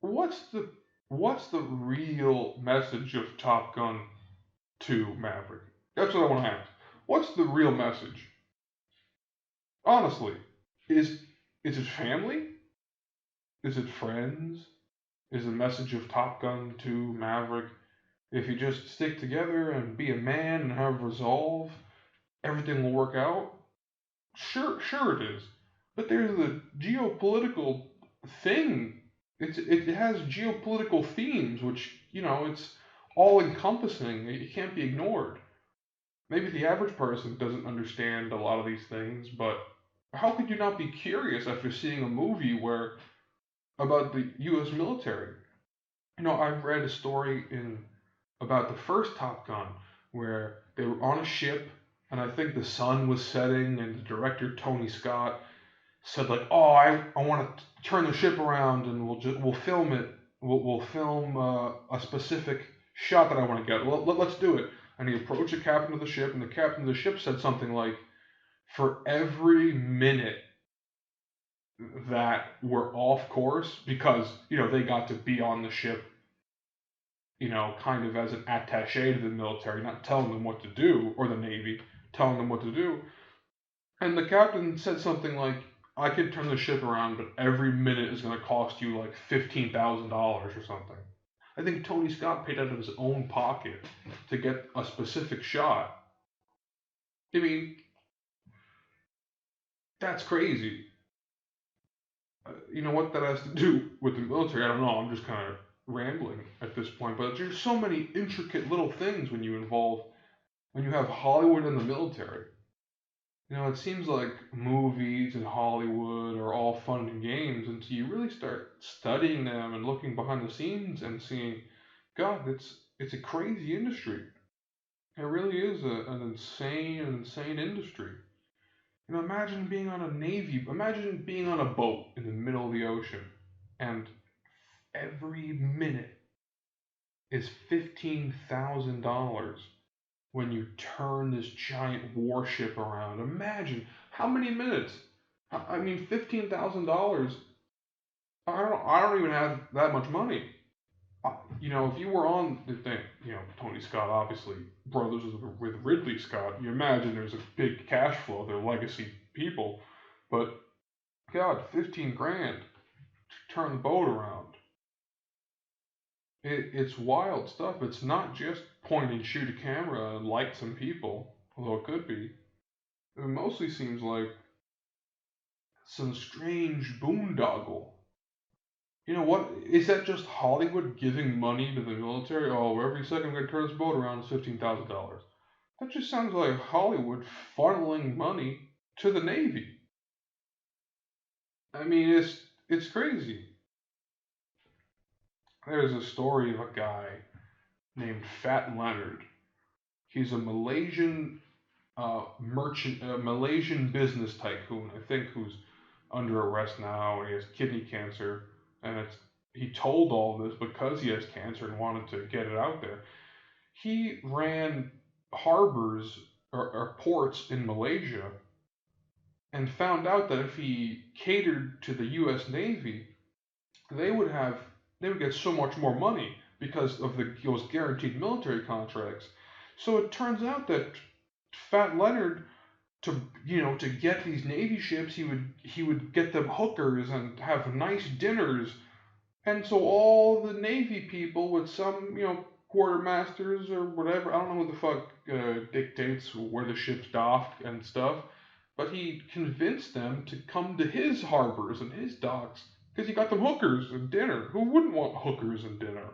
what's the what's the real message of Top Gun 2 Maverick? That's what I want to ask. What's the real message? Honestly, is is it family? Is it friends? Is the message of Top Gun 2 Maverick, if you just stick together and be a man and have resolve, everything will work out? Sure it is. But there's a geopolitical thing. It has geopolitical themes, which, it's all encompassing. It can't be ignored. Maybe the average person doesn't understand a lot of these things, but how could you not be curious after seeing a movie where about the U.S. military? I read a story in about the first Top Gun where they were on a ship, and I think the sun was setting, and the director Tony Scott said like, "Oh, I want to turn the ship around, and we'll film it. We'll film a specific shot that I want to get. Let's do it." And he approached the captain of the ship, and the captain of the ship said something like, "For every minute that we're off course, because they got to be on the ship, kind of as an attaché to the military, not telling them what to do, or the Navy telling them what to do." And the captain said something like, "I could turn the ship around, but every minute is going to cost you like $15,000 or something." I think Tony Scott paid out of his own pocket to get a specific shot. I mean, that's crazy. You know what that has to do with the military? I don't know. I'm just kind of rambling at this point, but there's so many intricate little things when you have Hollywood and the military. It seems like movies and Hollywood are all fun and games until you really start studying them and looking behind the scenes and seeing, God, it's a crazy industry. It really is an insane industry. Imagine being on a boat in the middle of the ocean, and every minute is $15,000 when you turn this giant warship around. Imagine how many minutes. I mean, $15,000. I don't even have that much money. If you were on the thing, Tony Scott, obviously brothers with Ridley Scott. You imagine there's a big cash flow. They're legacy people, but God, 15 grand to turn the boat around. It's wild stuff. It's not just point and shoot a camera and light some people, although it could be. It mostly seems like some strange boondoggle. What? Is that just Hollywood giving money to the military? Oh, every second we turn this boat around is $15,000. That just sounds like Hollywood funneling money to the Navy. I mean, it's crazy. There's a story of a guy named Fat Leonard. He's a Malaysian business tycoon, I think, who's under arrest now, and he has kidney cancer. And he told all this because he has cancer and wanted to get it out there. He ran harbors or ports in Malaysia and found out that if he catered to the U.S. Navy, they would have they would get so much more money because of those guaranteed military contracts. So it turns out that Fat Leonard, to get these Navy ships, he would get them hookers and have nice dinners, and so all the Navy people with some quartermasters or whatever, I don't know what the fuck dictates where the ships dock and stuff, but he convinced them to come to his harbors and his docks because he got them hookers and dinner. Who wouldn't want hookers and dinner?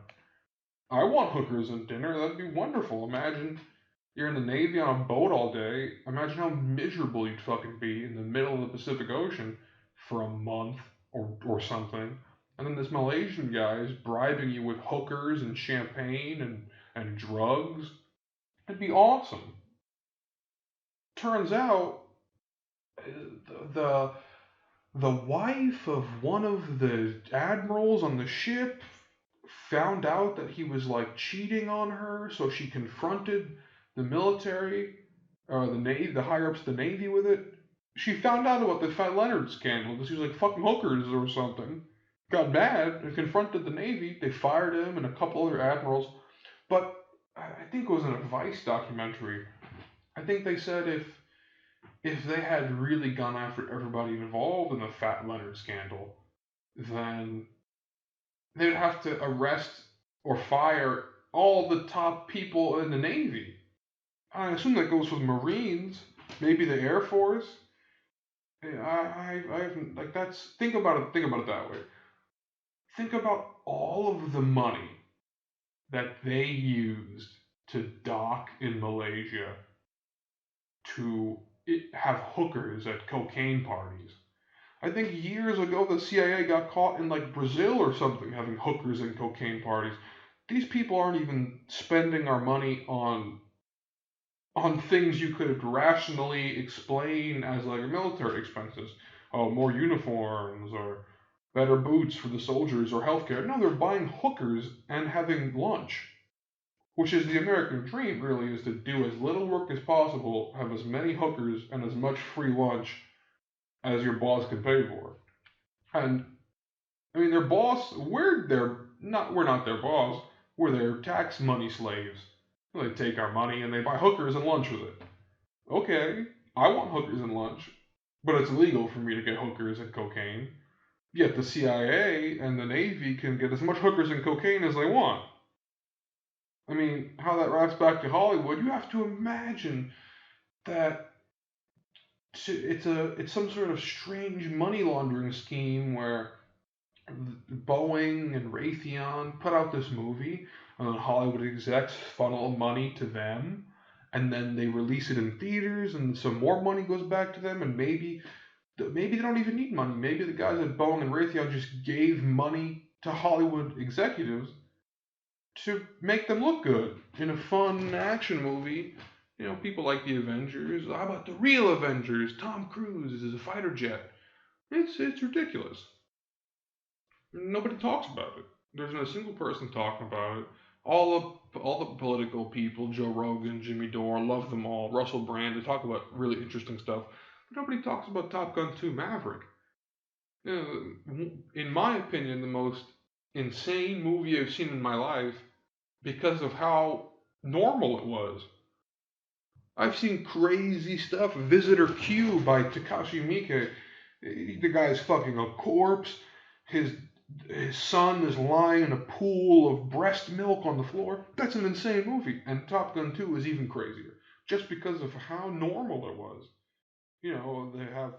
I want hookers and dinner. That'd be wonderful. Imagine you're in the Navy on a boat all day. Imagine how miserable you'd fucking be in the middle of the Pacific Ocean for a month or something. And then this Malaysian guy is bribing you with hookers and champagne and drugs. It'd be awesome. Turns out the the wife of one of the admirals on the ship found out that he was like cheating on her, so she confronted the military or the Navy, the higher ups of the Navy with it. She found out about the Fat Leonard scandal because he was like fucking hookers or something. got mad and confronted the Navy. They fired him and a couple other admirals. But I think it was in a Vice documentary. I think they said if they had really gone after everybody involved in the Fat Leonard scandal, then they would have to arrest or fire all the top people in the Navy. I assume that goes for the Marines, maybe the Air Force. I haven't like that's think about it. Think about it that way. Think about all of the money that they used to dock in Malaysia to have hookers at cocaine parties. I think years ago the CIA got caught in like Brazil or something having hookers and cocaine parties. These people aren't even spending our money on things you could rationally explain as like military expenses. Oh, more uniforms or better boots for the soldiers or healthcare. No, they're buying hookers and having lunch, which is the American dream, really, is to do as little work as possible, have as many hookers and as much free lunch as your boss can pay for. And I mean, their boss, we're not their boss. We're their tax money slaves. They take our money and they buy hookers and lunch with it. Okay, I want hookers and lunch, but it's illegal for me to get hookers and cocaine. Yet the CIA and the Navy can get as much hookers and cocaine as they want. I mean, how that wraps back to Hollywood, you have to imagine that it's some sort of strange money laundering scheme where Boeing and Raytheon put out this movie, and then Hollywood execs funnel money to them, and then they release it in theaters, and some more money goes back to them, and maybe they don't even need money. Maybe the guys at Boeing and Raytheon just gave money to Hollywood executives to make them look good in a fun action movie. You know, people like the Avengers. How about the real Avengers? Tom Cruise is a fighter jet. It's ridiculous. Nobody talks about it. There's not a single person talking about it. All the political people, Joe Rogan, Jimmy Dore, love them all. Russell Brand, they talk about really interesting stuff. But nobody talks about Top Gun 2 Maverick. You know, in my opinion, the most insane movie I've seen in my life because of how normal it was. I've seen crazy stuff. Visitor Q by Takashi Miike. The guy's fucking a corpse. His son is lying in a pool of breast milk on the floor. That's an insane movie. And Top Gun 2 is even crazier. Just because of how normal it was. You know, they have